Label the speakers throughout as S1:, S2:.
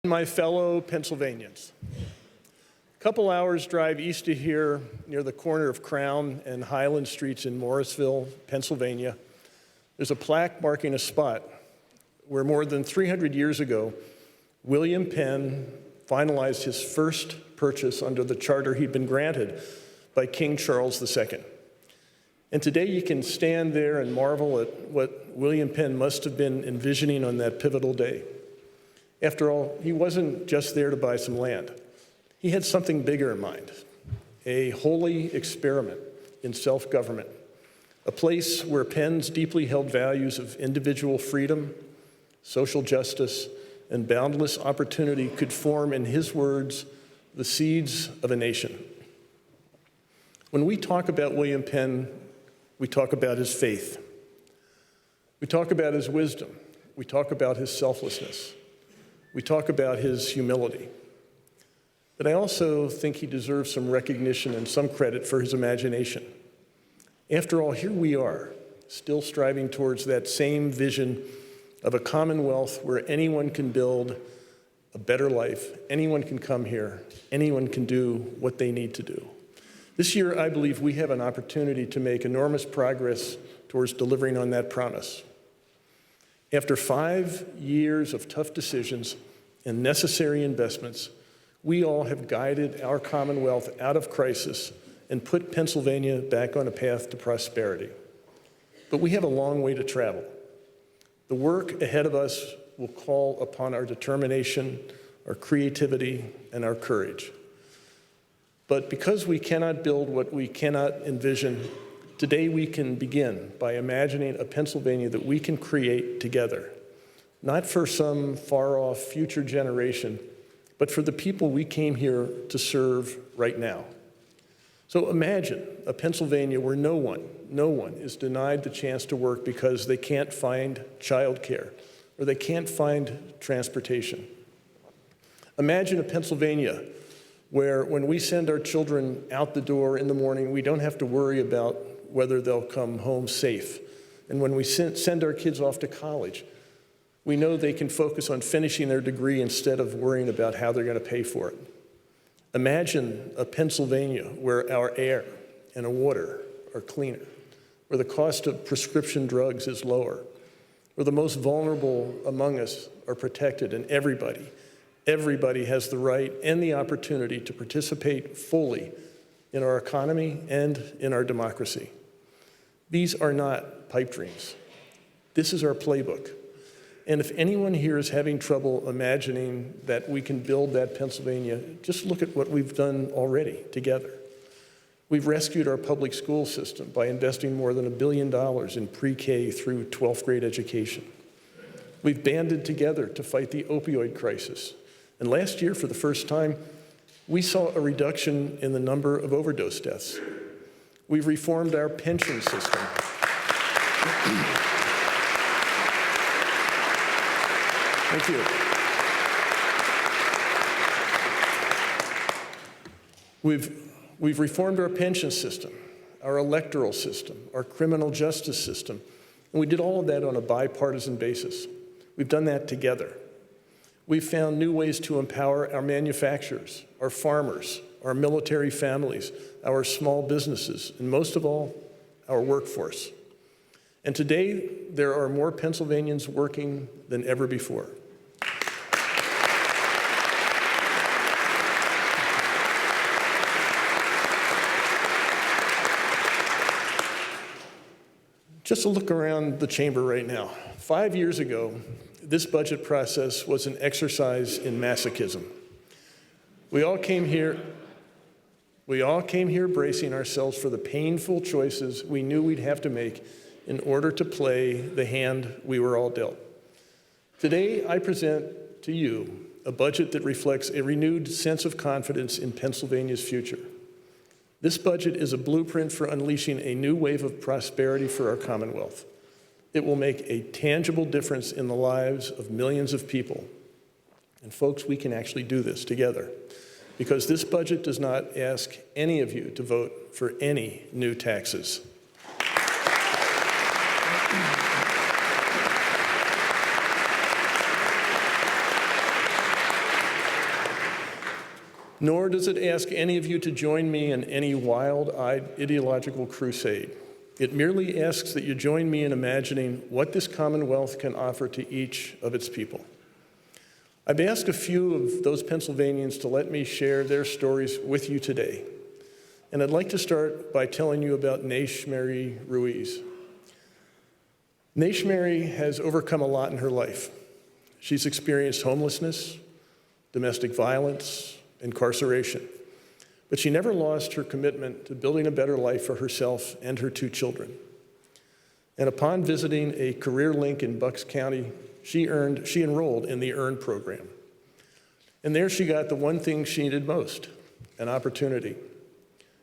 S1: My fellow Pennsylvanians, a couple hours drive east of here, near the corner of Crown and Highland Streets in Morrisville, Pennsylvania, there's a plaque marking a spot where more than 300 years ago, William Penn finalized his first purchase under the charter he'd been granted by King Charles II. And today you can stand there and marvel at what William Penn must have been envisioning on that pivotal day. After all, he wasn't just there to buy some land. He had something bigger in mind, a holy experiment in self-government, a place where Penn's deeply held values of individual freedom, social justice, and boundless opportunity could form, in his words, the seeds of a nation. When we talk about William Penn, we talk about his faith. We talk about his wisdom. We talk about his selflessness. We talk about his humility. But I also think he deserves some recognition and some credit for his imagination. After all, here we are, still striving towards that same vision of a commonwealth where anyone can build a better life, anyone can come here, anyone can do what they need to do. This year, I believe we have an opportunity to make enormous progress towards delivering on that promise. After 5 years of tough decisions and necessary investments, we all have guided our Commonwealth out of crisis and put Pennsylvania back on a path to prosperity. But we have a long way to travel. The work ahead of us will call upon our determination, our creativity, and our courage. But because we cannot build what we cannot envision, today we can begin by imagining a Pennsylvania that we can create together, not for some far-off future generation, but for the people we came here to serve right now. So imagine a Pennsylvania where no one is denied the chance to work because they can't find childcare or they can't find transportation. Imagine a Pennsylvania where when we send our children out the door in the morning, we don't have to worry about whether they'll come home safe. And when we send our kids off to college, we know they can focus on finishing their degree instead of worrying about how they're going to pay for it. Imagine a Pennsylvania where our air and our water are cleaner, where the cost of prescription drugs is lower, where the most vulnerable among us are protected, and everybody has the right and the opportunity to participate fully in our economy and in our democracy. These are not pipe dreams. This is our playbook. And if anyone here is having trouble imagining that we can build that Pennsylvania, just look at what we've done already together. We've rescued our public school system by investing more than $1 billion in pre-K through 12th grade education. We've banded together to fight the opioid crisis. And last year, for the first time, we saw a reduction in the number of overdose deaths. We've reformed our pension system. Thank you. We've reformed our pension system, our electoral system, our criminal justice system, and we did all of that on a bipartisan basis. We've done that together. We've found new ways to empower our manufacturers, our farmers, our military families, our small businesses, and most of all, our workforce. And today, there are more Pennsylvanians working than ever before. Just a look around the chamber right now. 5 years ago, this budget process was an exercise in masochism. We all came here bracing ourselves for the painful choices we knew we'd have to make in order to play the hand we were all dealt. Today, I present to you a budget that reflects a renewed sense of confidence in Pennsylvania's future. This budget is a blueprint for unleashing a new wave of prosperity for our Commonwealth. It will make a tangible difference in the lives of millions of people. And folks, we can actually do this together, because this budget does not ask any of you to vote for any new taxes. Nor does it ask any of you to join me in any wild-eyed ideological crusade. It merely asks that you join me in imagining what this Commonwealth can offer to each of its people. I've asked a few of those Pennsylvanians to let me share their stories with you today. And I'd like to start by telling you about Naish Mary Ruiz. Naish Mary has overcome a lot in her life. She's experienced homelessness, domestic violence, incarceration. But she never lost her commitment to building a better life for herself and her 2 children. And upon visiting a career link in Bucks County, she enrolled in the EARN program. And there she got the one thing she needed most, an opportunity.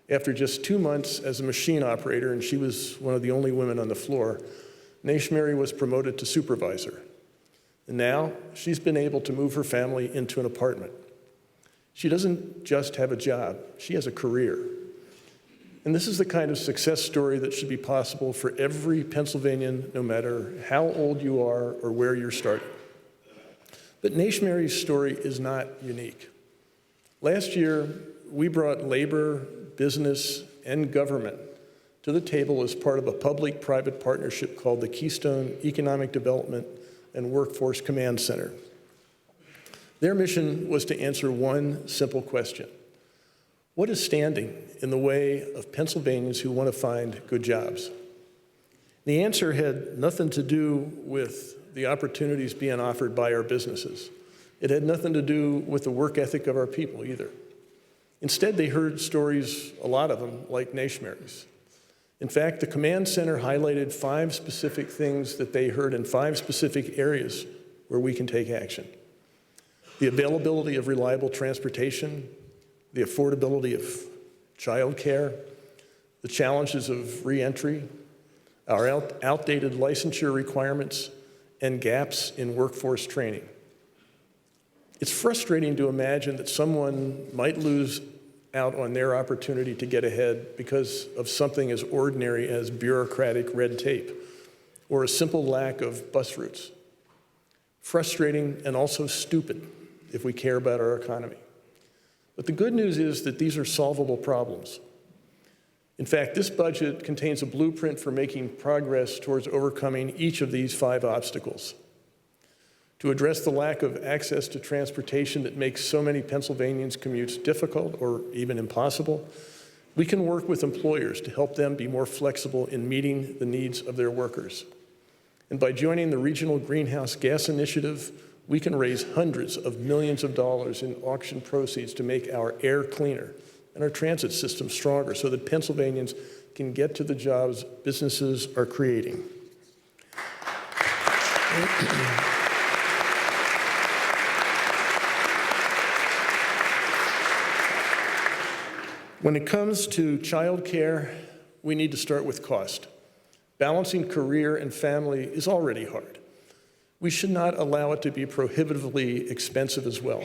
S1: After just 2 months as a machine operator, and she was one of the only women on the floor, Naish Mary was promoted to supervisor. And now she's been able to move her family into an apartment. She doesn't just have a job, she has a career. And this is the kind of success story that should be possible for every Pennsylvanian, no matter how old you are or where you're starting. But Naish Mary's story is not unique. Last year, we brought labor, business, and government to the table as part of a public-private partnership called the Keystone Economic Development and Workforce Command Center. Their mission was to answer one simple question: what is standing in the way of Pennsylvanians who want to find good jobs? The answer had nothing to do with the opportunities being offered by our businesses. It had nothing to do with the work ethic of our people either. Instead, they heard stories, a lot of them, like Naish Mary's. In fact, the command center highlighted 5 specific things that they heard in 5 specific areas where we can take action: the availability of reliable transportation, the affordability of childcare, the challenges of reentry, our outdated licensure requirements, and gaps in workforce training. It's frustrating to imagine that someone might lose out on their opportunity to get ahead because of something as ordinary as bureaucratic red tape or a simple lack of bus routes. Frustrating and also stupid if we care about our economy. But the good news is that these are solvable problems. In fact, this budget contains a blueprint for making progress towards overcoming each of these 5 obstacles. To address the lack of access to transportation that makes so many Pennsylvanians' commutes difficult or even impossible, we can work with employers to help them be more flexible in meeting the needs of their workers. And by joining the Regional Greenhouse Gas Initiative, we can raise hundreds of millions of dollars in auction proceeds to make our air cleaner and our transit system stronger so that Pennsylvanians can get to the jobs businesses are creating. When it comes to childcare, we need to start with cost. Balancing career and family is already hard. We should not allow it to be prohibitively expensive as well.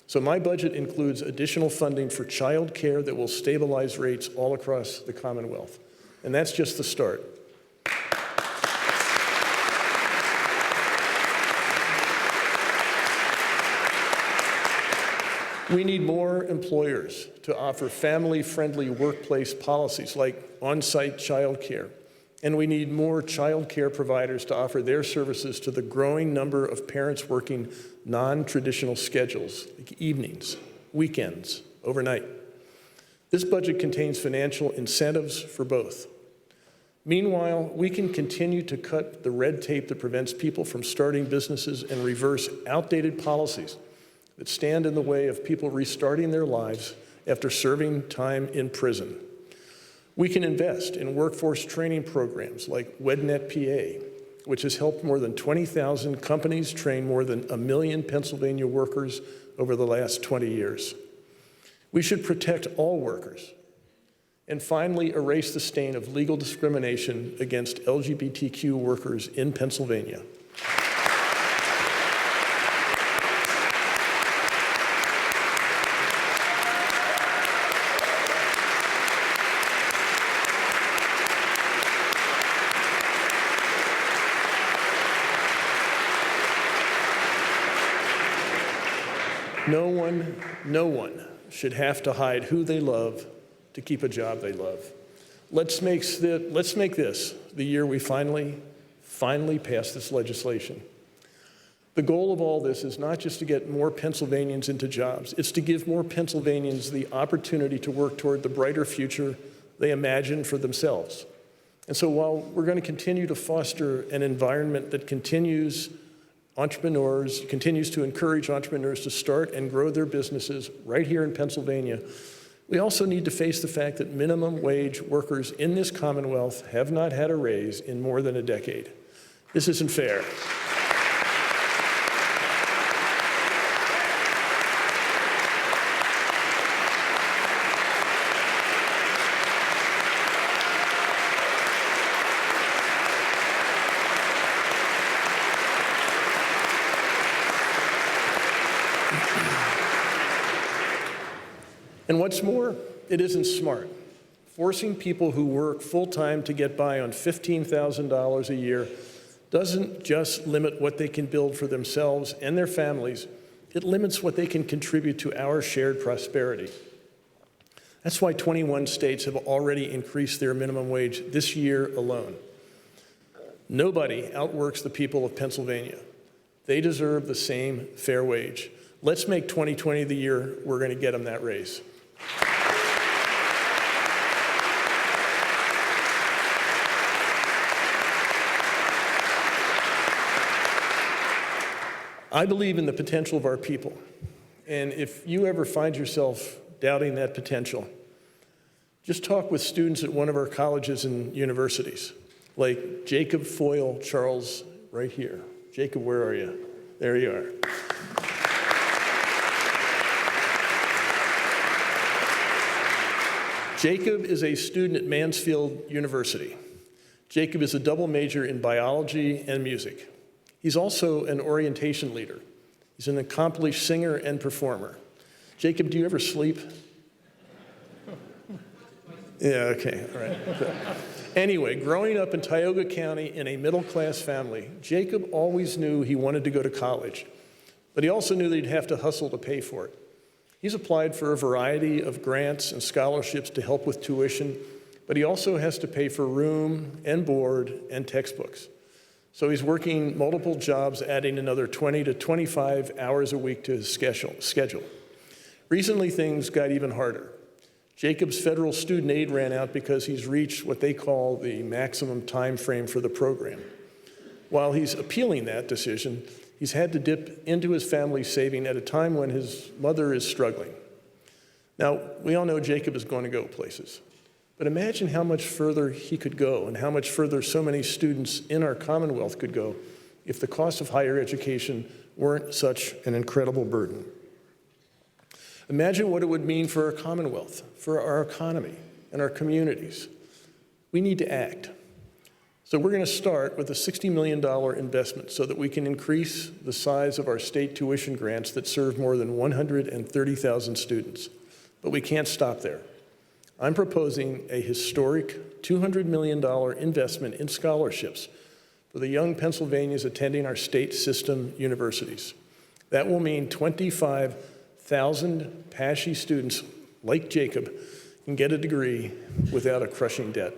S1: So my budget includes additional funding for childcare that will stabilize rates all across the Commonwealth. And that's just the start. We need more employers to offer family-friendly workplace policies like on-site childcare. And we need more childcare providers to offer their services to the growing number of parents working non-traditional schedules, like evenings, weekends, overnight. This budget contains financial incentives for both. Meanwhile, we can continue to cut the red tape that prevents people from starting businesses and reverse outdated policies that stand in the way of people restarting their lives after serving time in prison. We can invest in workforce training programs like WedNet PA, which has helped more than 20,000 companies train more than 1 million Pennsylvania workers over the last 20 years. We should protect all workers and finally erase the stain of legal discrimination against LGBTQ workers in Pennsylvania. No one should have to hide who they love to keep a job they love. Let's make this the year we finally pass this legislation. The goal of all this is not just to get more Pennsylvanians into jobs, it's to give more Pennsylvanians the opportunity to work toward the brighter future they imagine for themselves. And so while we're going to continue to foster an environment that continues to encourage entrepreneurs to start and grow their businesses right here in Pennsylvania, we also need to face the fact that minimum wage workers in this Commonwealth have not had a raise in more than a decade. This isn't fair. And what's more, it isn't smart. Forcing people who work full-time to get by on $15,000 a year doesn't just limit what they can build for themselves and their families, it limits what they can contribute to our shared prosperity. That's why 21 states have already increased their minimum wage this year alone. Nobody outworks the people of Pennsylvania. They deserve the same fair wage. Let's make 2020 the year we're going to get them that raise. I believe in the potential of our people, and if you ever find yourself doubting that potential, just talk with students at one of our colleges and universities, like Jacob Foyle Charles right here. Jacob, where are you? There you are. Jacob is a student at Mansfield University. Jacob is a double major in biology and music. He's also an orientation leader. He's an accomplished singer and performer. Jacob, do you ever sleep? Yeah, okay, all right. So, anyway, growing up in Tioga County in a middle-class family, Jacob always knew he wanted to go to college, but he also knew that he'd have to hustle to pay for it. He's applied for a variety of grants and scholarships to help with tuition, but he also has to pay for room and board and textbooks. So he's working multiple jobs, adding another 20 to 25 hours a week to his schedule. Recently, things got even harder. Jacob's federal student aid ran out because he's reached what they call the maximum time frame for the program. While he's appealing that decision, he's had to dip into his family's saving at a time when his mother is struggling. Now, we all know Jacob is going to go places, but imagine how much further he could go and how much further so many students in our Commonwealth could go if the cost of higher education weren't such an incredible burden. Imagine what it would mean for our Commonwealth, for our economy, and our communities. We need to act. So we're going to start with a $60 million investment so that we can increase the size of our state tuition grants that serve more than 130,000 students. But we can't stop there. I'm proposing a historic $200 million investment in scholarships for the young Pennsylvanians attending our state system universities. That will mean 25,000 PASHE students like Jacob can get a degree without a crushing debt.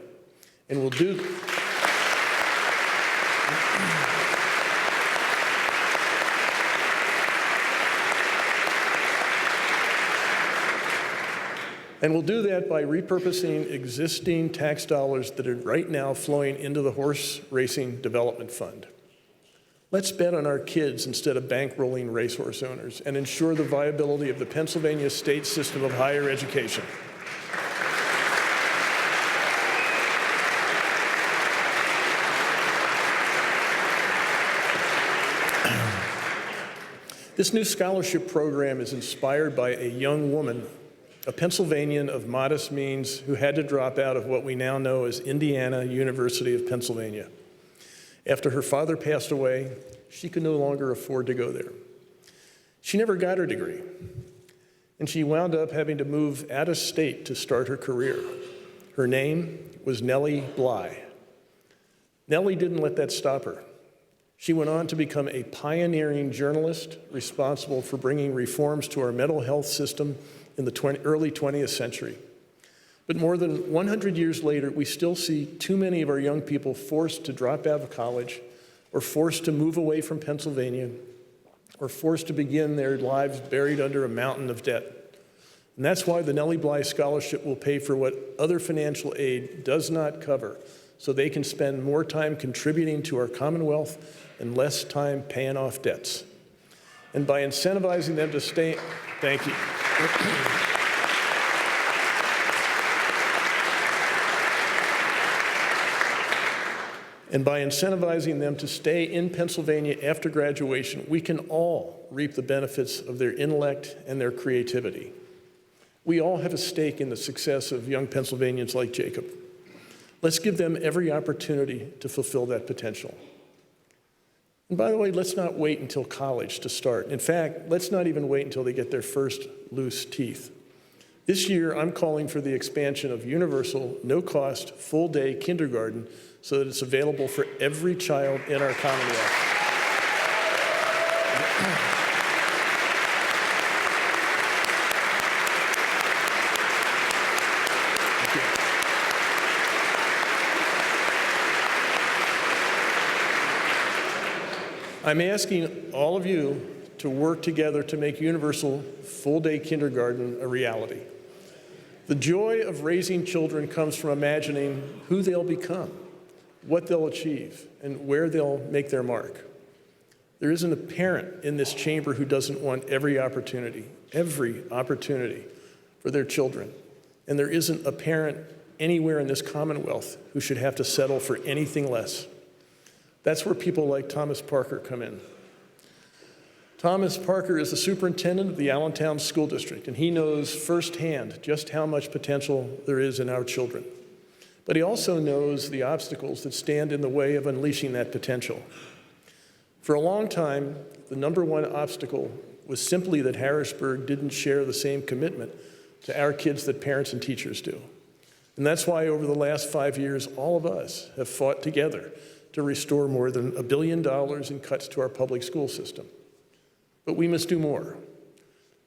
S1: And we'll do that by repurposing existing tax dollars that are right now flowing into the Horse Racing Development Fund. Let's bet on our kids instead of bankrolling racehorse owners and ensure the viability of the Pennsylvania state system of higher education. This new scholarship program is inspired by a young woman, a Pennsylvanian of modest means who had to drop out of what we now know as Indiana University of Pennsylvania. After her father passed away, she could no longer afford to go there. She never got her degree, and she wound up having to move out of state to start her career. Her name was Nellie Bly. Nellie didn't let that stop her. She went on to become a pioneering journalist responsible for bringing reforms to our mental health system in the early 20th century. But more than 100 years later, we still see too many of our young people forced to drop out of college, or forced to move away from Pennsylvania, or forced to begin their lives buried under a mountain of debt. And that's why the Nellie Bly Scholarship will pay for what other financial aid does not cover, so they can spend more time contributing to our Commonwealth and less time paying off debts. And by incentivizing them to stay, thank you. And by incentivizing them to stay in Pennsylvania after graduation, we can all reap the benefits of their intellect and their creativity. We all have a stake in the success of young Pennsylvanians like Jacob. Let's give them every opportunity to fulfill that potential. And by the way, let's not wait until college to start. In fact, let's not even wait until they get their first loose teeth. This year, I'm calling for the expansion of universal, no-cost, full-day kindergarten so that it's available for every child in our Commonwealth. Thank you. I'm asking all of you to work together to make universal full-day kindergarten a reality. The joy of raising children comes from imagining who they'll become, what they'll achieve, and where they'll make their mark. There isn't a parent in this chamber who doesn't want every opportunity for their children. And there isn't a parent anywhere in this Commonwealth who should have to settle for anything less. That's where people like Thomas Parker come in. Thomas Parker is the superintendent of the Allentown School District, and he knows firsthand just how much potential there is in our children. But he also knows the obstacles that stand in the way of unleashing that potential. For a long time, the number one obstacle was simply that Harrisburg didn't share the same commitment to our kids that parents and teachers do. And that's why over the last 5 years, all of us have fought together to restore more than $1 billion in cuts to our public school system. But we must do more.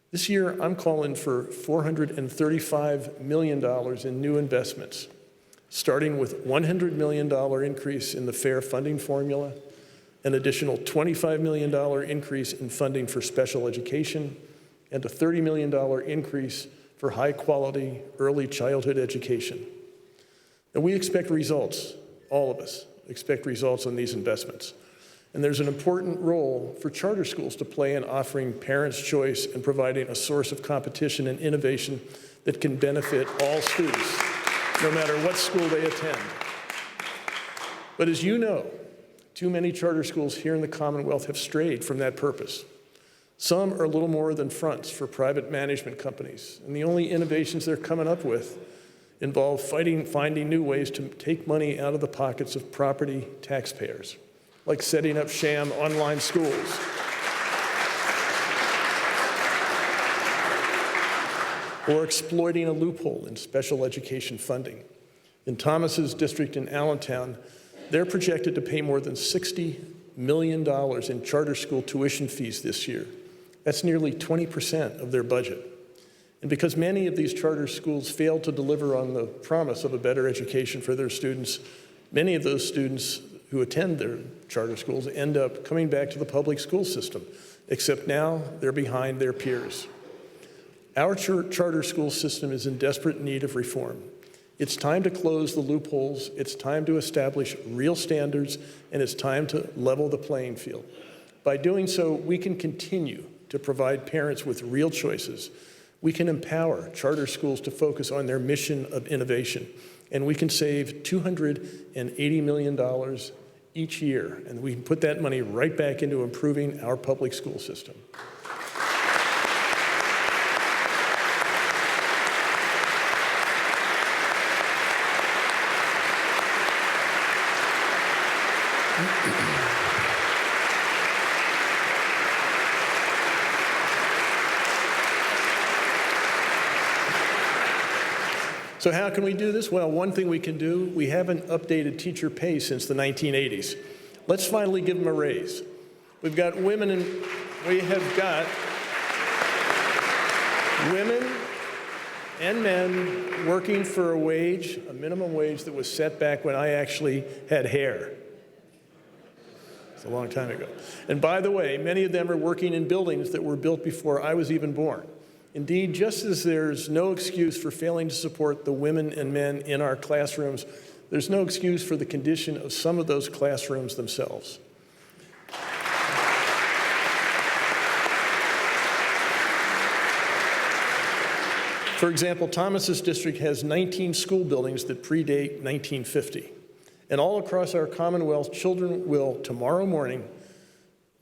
S1: This year, I'm calling for $435 million in new investments, starting with $100 million increase in the FAIR funding formula, an additional $25 million increase in funding for special education, and a $30 million increase for high-quality early childhood education. And we expect results, all of us expect results on these investments. And there's an important role for charter schools to play in offering parents choice and providing a source of competition and innovation that can benefit all students, no matter what school they attend. But as you know, too many charter schools here in the Commonwealth have strayed from that purpose. Some are little more than fronts for private management companies, and the only innovations they're coming up with involve finding new ways to take money out of the pockets of property taxpayers, like setting up sham online schools. Or exploiting a loophole in special education funding. In Thomas's district in Allentown, they're projected to pay more than $60 million in charter school tuition fees this year. That's nearly 20% of their budget. And because many of these charter schools fail to deliver on the promise of a better education for their students, many of those students who attend their charter schools end up coming back to the public school system, except now they're behind their peers. Our charter school system is in desperate need of reform. It's time to close the loopholes, it's time to establish real standards, and it's time to level the playing field. By doing so, we can continue to provide parents with real choices. We can empower charter schools to focus on their mission of innovation, and we can save $280 million each year, and we can put that money right back into improving our public school system. So how can we do this? Well, one thing we can do, we haven't updated teacher pay since the 1980s. Let's finally give them a raise. We have got women and men working for a wage, a minimum wage that was set back when I actually had hair. It's a long time ago. And by the way, many of them are working in buildings that were built before I was even born. Indeed, just as there's no excuse for failing to support the women and men in our classrooms, there's no excuse for the condition of some of those classrooms themselves. For example, Thomas's district has 19 school buildings that predate 1950. And all across our Commonwealth, children will, tomorrow morning,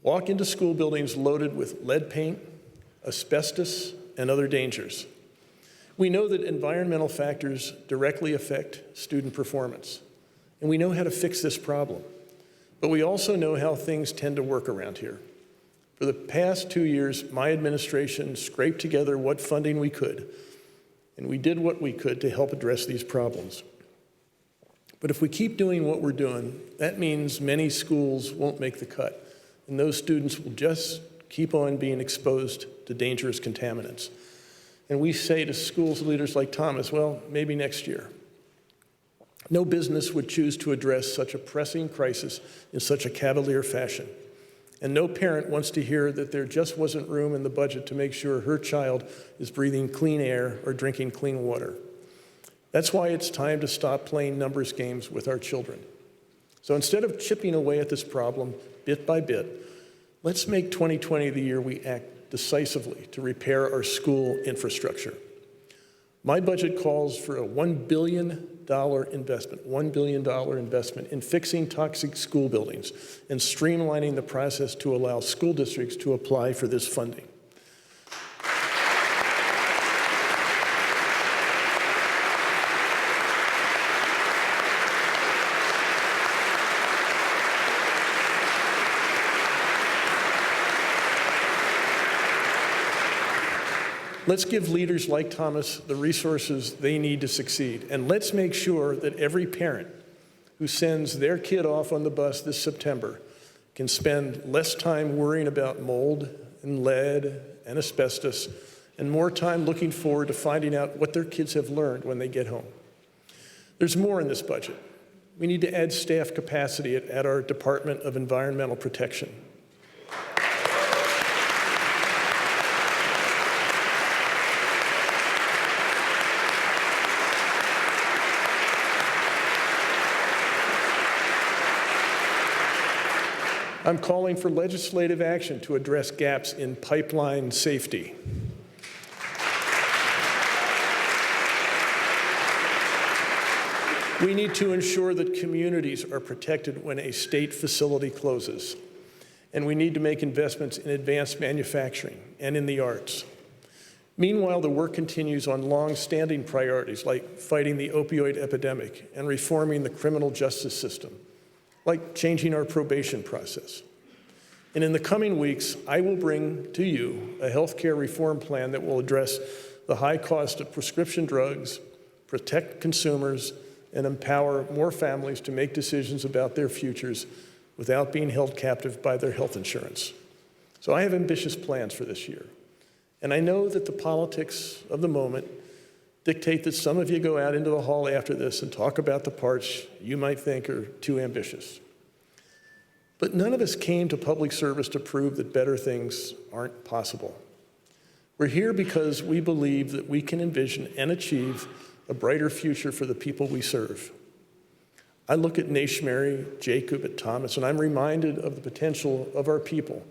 S1: walk into school buildings loaded with lead paint, asbestos, and other dangers. We know that environmental factors directly affect student performance, and we know how to fix this problem. But we also know how things tend to work around here. For the past 2 years, my administration scraped together what funding we could, and we did what we could to help address these problems. But if we keep doing what we're doing, that means many schools won't make the cut, and those students will just keep on being exposed to dangerous contaminants. And we say to schools leaders like Thomas, well, maybe next year. No business would choose to address such a pressing crisis in such a cavalier fashion. And no parent wants to hear that there just wasn't room in the budget to make sure her child is breathing clean air or drinking clean water. That's why it's time to stop playing numbers games with our children. So instead of chipping away at this problem bit by bit, let's make 2020 the year we act decisively to repair our school infrastructure. My budget calls for a $1 billion investment in fixing toxic school buildings and streamlining the process to allow school districts to apply for this funding. Let's give leaders like Thomas the resources they need to succeed. And let's make sure that every parent who sends their kid off on the bus this September can spend less time worrying about mold and lead and asbestos and more time looking forward to finding out what their kids have learned when they get home. There's more in this budget. We need to add staff capacity at our Department of Environmental Protection. I'm calling for legislative action to address gaps in pipeline safety. We need to ensure that communities are protected when a state facility closes. And we need to make investments in advanced manufacturing and in the arts. Meanwhile, the work continues on long-standing priorities like fighting the opioid epidemic and reforming the criminal justice system, like changing our probation process. And in the coming weeks, I will bring to you a healthcare reform plan that will address the high cost of prescription drugs, protect consumers, and empower more families to make decisions about their futures without being held captive by their health insurance. So I have ambitious plans for this year. And I know that the politics of the moment dictate that some of you go out into the hall after this and talk about the parts you might think are too ambitious. But none of us came to public service to prove that better things aren't possible. We're here because we believe that we can envision and achieve a brighter future for the people we serve. I look at Mary, Jacob, at Thomas, and I'm reminded of the potential of our people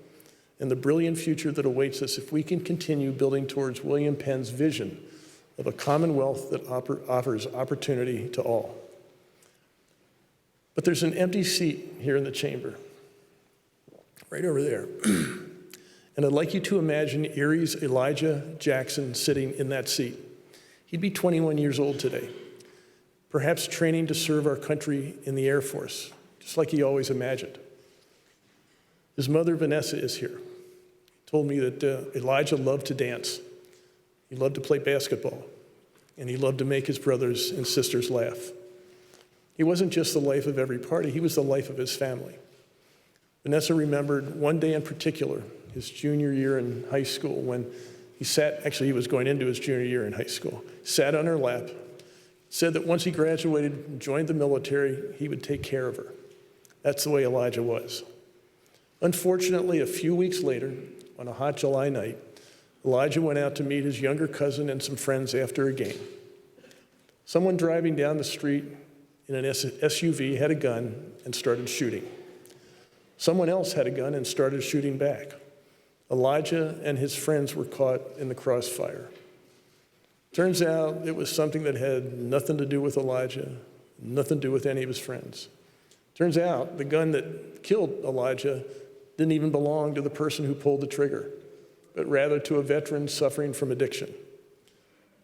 S1: and the brilliant future that awaits us if we can continue building towards William Penn's vision of a commonwealth that offers opportunity to all. But there's an empty seat here in the chamber, right over there. And I'd like you to imagine Erie's Elijah Jackson sitting in that seat. He'd be 21 years old today, perhaps training to serve our country in the Air Force, just like he always imagined. His mother, Vanessa, is here. Told me that Elijah loved to dance. He loved to play basketball, and he loved to make his brothers and sisters laugh. He wasn't just the life of every party, he was the life of his family. Vanessa remembered one day in particular, his junior year in high school, when He was going into his junior year in high school, sat on her lap, said that once he graduated and joined the military, he would take care of her. That's the way Elijah was. Unfortunately, a few weeks later, on a hot July night, Elijah went out to meet his younger cousin and some friends after a game. Someone driving down the street in an SUV had a gun and started shooting. Someone else had a gun and started shooting back. Elijah and his friends were caught in the crossfire. Turns out it was something that had nothing to do with Elijah, nothing to do with any of his friends. Turns out the gun that killed Elijah didn't even belong to the person who pulled the trigger, but rather to a veteran suffering from addiction.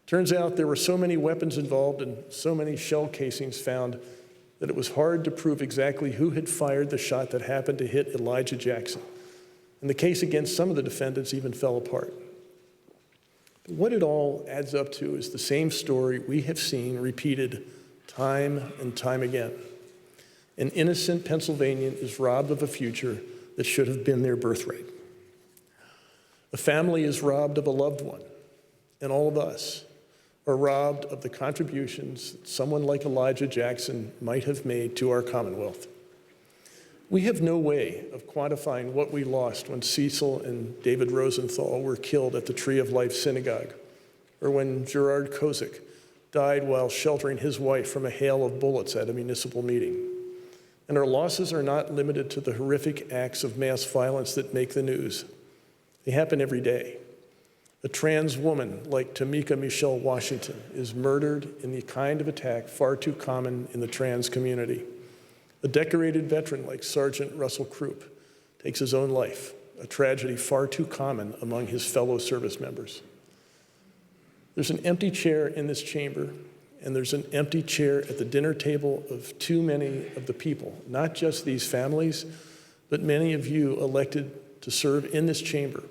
S1: Turns out there were so many weapons involved and so many shell casings found that it was hard to prove exactly who had fired the shot that happened to hit Elijah Jackson. And the case against some of the defendants even fell apart. But what it all adds up to is the same story we have seen repeated time and time again. An innocent Pennsylvanian is robbed of a future that should have been their birthright. A family is robbed of a loved one, and all of us are robbed of the contributions that someone like Elijah Jackson might have made to our Commonwealth. We have no way of quantifying what we lost when Cecil and David Rosenthal were killed at the Tree of Life Synagogue, or when Gerard Kozik died while sheltering his wife from a hail of bullets at a municipal meeting. And our losses are not limited to the horrific acts of mass violence that make the news. They happen every day. A trans woman like Tamika Michelle Washington is murdered in the kind of attack far too common in the trans community. A decorated veteran like Sergeant Russell Croup takes his own life, a tragedy far too common among his fellow service members. There's an empty chair in this chamber, and there's an empty chair at the dinner table of too many of the people, not just these families, but many of you elected to serve in this chamber,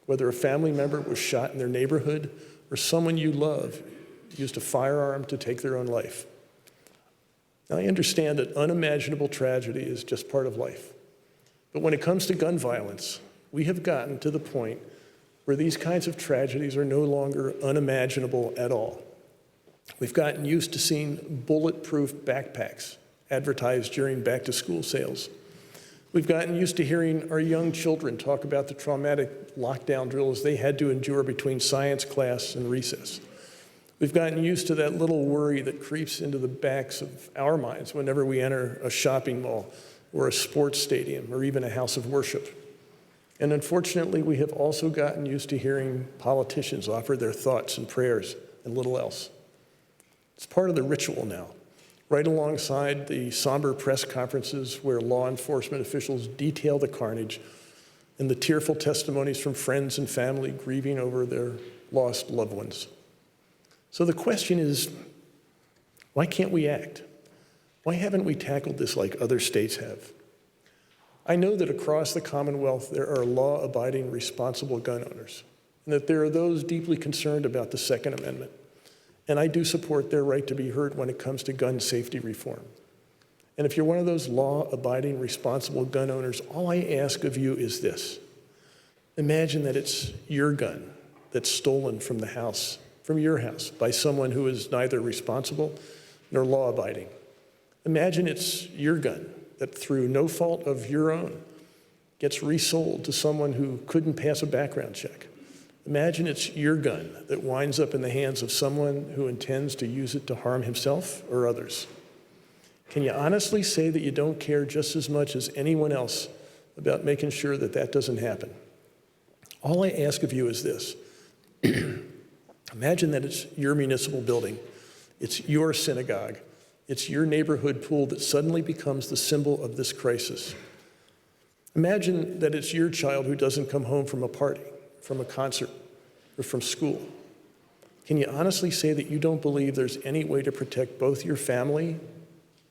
S1: whether a family member was shot in their neighborhood or someone you love used a firearm to take their own life. Now, I understand that unimaginable tragedy is just part of life. But when it comes to gun violence, we have gotten to the point where these kinds of tragedies are no longer unimaginable at all. We've gotten used to seeing bulletproof backpacks advertised during back-to-school sales. We've gotten used to hearing our young children talk about the traumatic lockdown drills they had to endure between science class and recess. We've gotten used to that little worry that creeps into the backs of our minds whenever we enter a shopping mall or a sports stadium or even a house of worship. And unfortunately, we have also gotten used to hearing politicians offer their thoughts and prayers and little else. It's part of the ritual now, right alongside the somber press conferences where law enforcement officials detail the carnage and the tearful testimonies from friends and family grieving over their lost loved ones. So the question is, why can't we act? Why haven't we tackled this like other states have? I know that across the Commonwealth there are law-abiding, responsible gun owners, and that there are those deeply concerned about the Second Amendment. And I do support their right to be heard when it comes to gun safety reform. And if you're one of those law-abiding, responsible gun owners, all I ask of you is this. Imagine that it's your gun that's stolen from the house, from your house, by someone who is neither responsible nor law-abiding. Imagine it's your gun that, through no fault of your own, gets resold to someone who couldn't pass a background check. Imagine it's your gun that winds up in the hands of someone who intends to use it to harm himself or others. Can you honestly say that you don't care just as much as anyone else about making sure that that doesn't happen? All I ask of you is this. Imagine that it's your municipal building, it's your synagogue, it's your neighborhood pool that suddenly becomes the symbol of this crisis. Imagine that it's your child who doesn't come home from a party, from a concert, or from school. Can you honestly say that you don't believe there's any way to protect both your family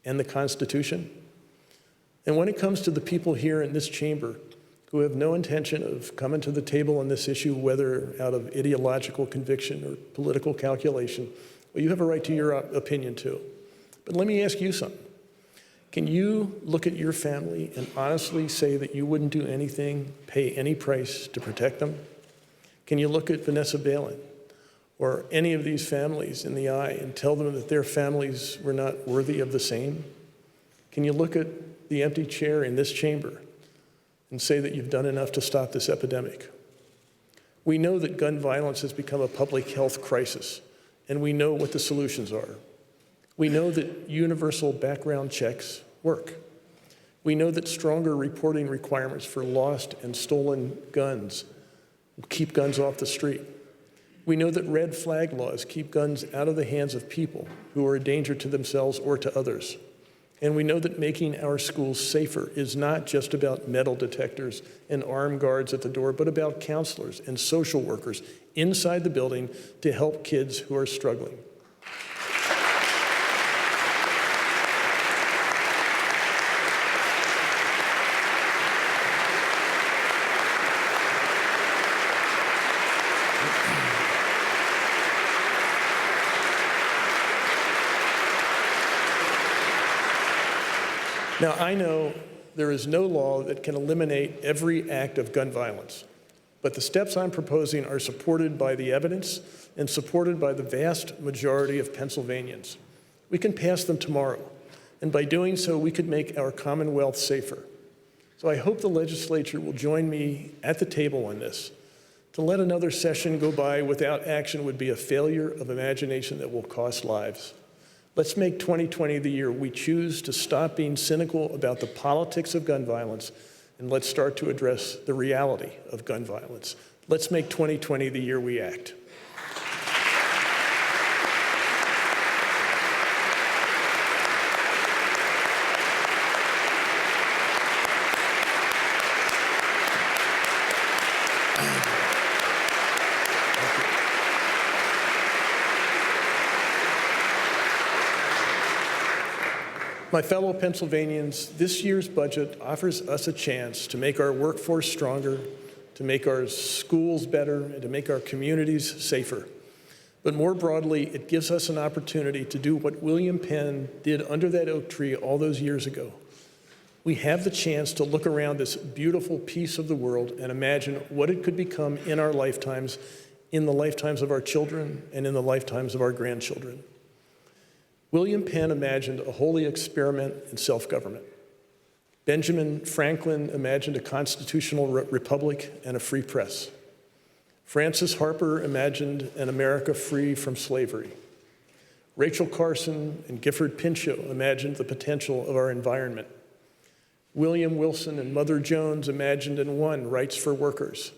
S1: and the Constitution? And when it comes to the people here in this chamber who have no intention of coming to the table on this issue, whether out of ideological conviction or political calculation, well, you have a right to your opinion too. But let me ask you something. Can you look at your family and honestly say that you wouldn't do anything, pay any price to protect them? Can you look at Vanessa Belen or any of these families in the eye and tell them that their families were not worthy of the same? Can you look at the empty chair in this chamber and say that you've done enough to stop this epidemic? We know that gun violence has become a public health crisis, and we know what the solutions are. We know that universal background checks work. We know that stronger reporting requirements for lost and stolen guns will keep guns off the street. We know that red flag laws keep guns out of the hands of people who are a danger to themselves or to others. And we know that making our schools safer is not just about metal detectors and armed guards at the door, but about counselors and social workers inside the building to help kids who are struggling. Now, I know there is no law that can eliminate every act of gun violence, but the steps I'm proposing are supported by the evidence and supported by the vast majority of Pennsylvanians. We can pass them tomorrow, and by doing so, we could make our Commonwealth safer. So I hope the legislature will join me at the table on this. To let another session go by without action would be a failure of imagination that will cost lives. Let's make 2020 the year we choose to stop being cynical about the politics of gun violence, and let's start to address the reality of gun violence. Let's make 2020 the year we act. My fellow Pennsylvanians, this year's budget offers us a chance to make our workforce stronger, to make our schools better, and to make our communities safer. But more broadly, it gives us an opportunity to do what William Penn did under that oak tree all those years ago. We have the chance to look around this beautiful piece of the world and imagine what it could become in our lifetimes, in the lifetimes of our children, and in the lifetimes of our grandchildren. William Penn imagined a holy experiment in self-government. Benjamin Franklin imagined a constitutional republic and a free press. Francis Harper imagined an America free from slavery. Rachel Carson and Gifford Pinchot imagined the potential of our environment. William Wilson and Mother Jones imagined and won rights for workers.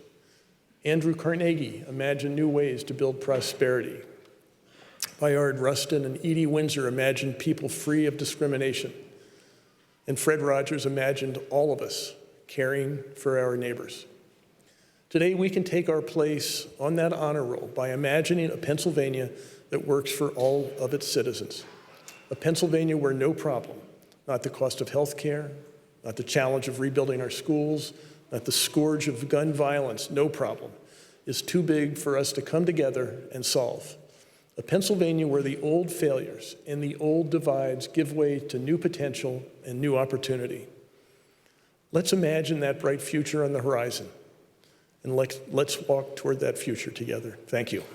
S1: Andrew Carnegie imagined new ways to build prosperity. Bayard Rustin and Edie Windsor imagined people free of discrimination. And Fred Rogers imagined all of us caring for our neighbors. Today, we can take our place on that honor roll by imagining a Pennsylvania that works for all of its citizens. A Pennsylvania where no problem, not the cost of health care, not the challenge of rebuilding our schools, not the scourge of gun violence, no problem, is too big for us to come together and solve. A Pennsylvania where the old failures and the old divides give way to new potential and new opportunity. Let's imagine that bright future on the horizon, and let's walk toward that future together. Thank you.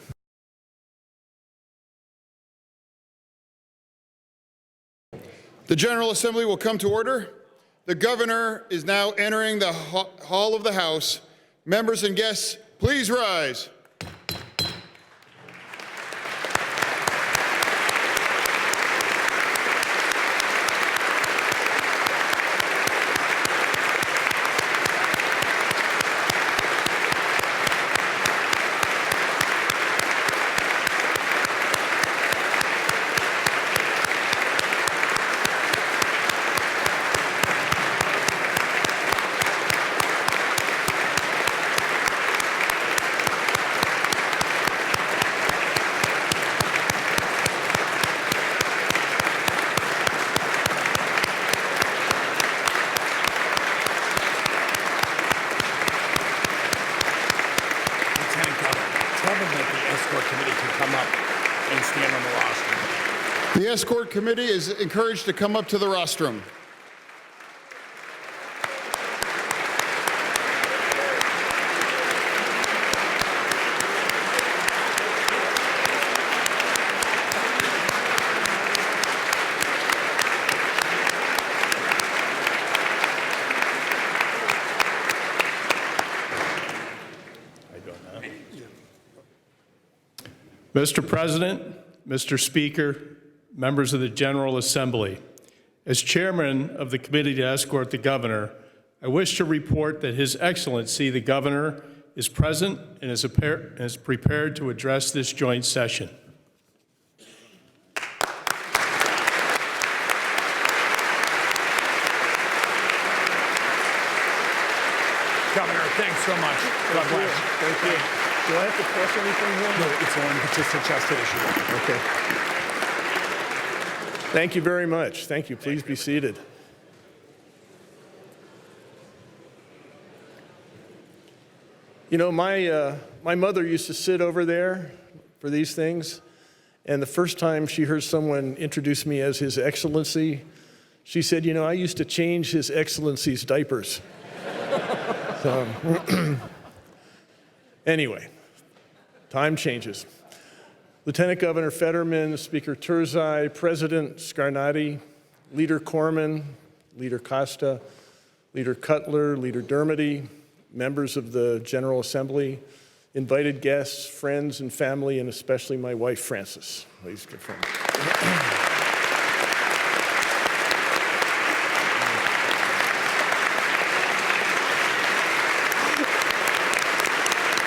S2: The General Assembly will come to order. The governor is now entering the hall of the House. Members and guests, please rise. The escort committee is encouraged to come up to the rostrum.
S3: Mr. President, Mr. Speaker, members of the General Assembly, as chairman of the committee to escort the governor, I wish to report that His Excellency the Governor is present and is prepared to address this joint session.
S4: Governor, thanks so much. God bless.
S1: Thank you. Do I have to press anything here?
S4: No, it's on. It's just a chested issue.
S1: Okay. Thank you very much. Thank you. Please be seated. You know, my mother used to sit over there for these things, and the first time she heard someone introduce me as His Excellency, she said, you know, I used to change His Excellency's diapers. So, anyway, time changes. Lieutenant Governor Fetterman, Speaker Turzai, President Scarnati, Leader Corman, Leader Costa, Leader Cutler, Leader Dermody, members of the General Assembly, invited guests, friends and family, and especially my wife, Frances. Please give her.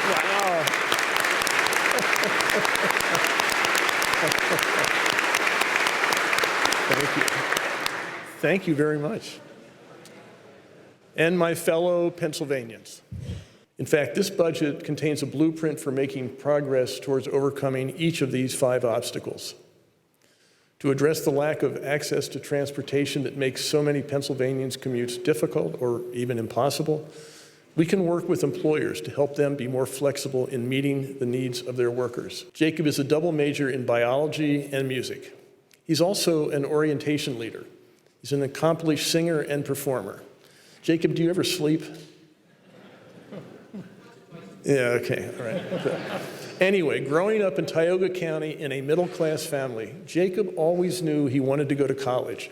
S1: Wow. Thank you. Thank you very much. And my fellow Pennsylvanians. In fact, this budget contains a blueprint for making progress towards overcoming each of these 5 obstacles. To address the lack of access to transportation that makes so many Pennsylvanians' commutes difficult or even impossible, we can work with employers to help them be more flexible in meeting the needs of their workers. Jacob is a double major in biology and music. He's also an orientation leader. He's an accomplished singer and performer. Jacob, do you ever sleep? Yeah, okay, all right. Anyway, growing up in Tioga County in a middle-class family, Jacob always knew he wanted to go to college,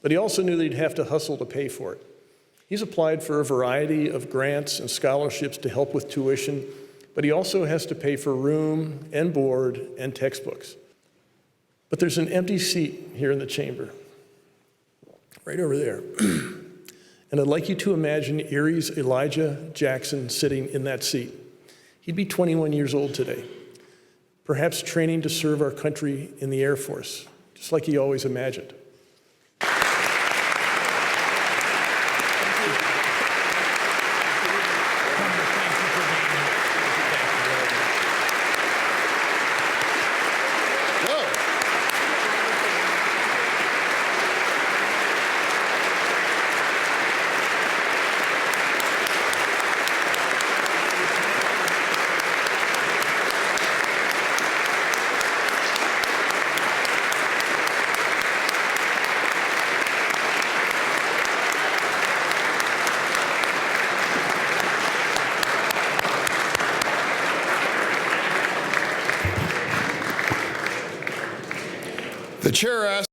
S1: but he also knew that he'd have to hustle to pay for it. He's applied for a variety of grants and scholarships to help with tuition, but he also has to pay for room and board and textbooks. But there's an empty seat here in the chamber, right over there. And I'd like you to imagine Erie's Elijah Jackson sitting in that seat. He'd be 21 years old today, perhaps training to serve our country in the Air Force, just like he always imagined.
S2: The chair asks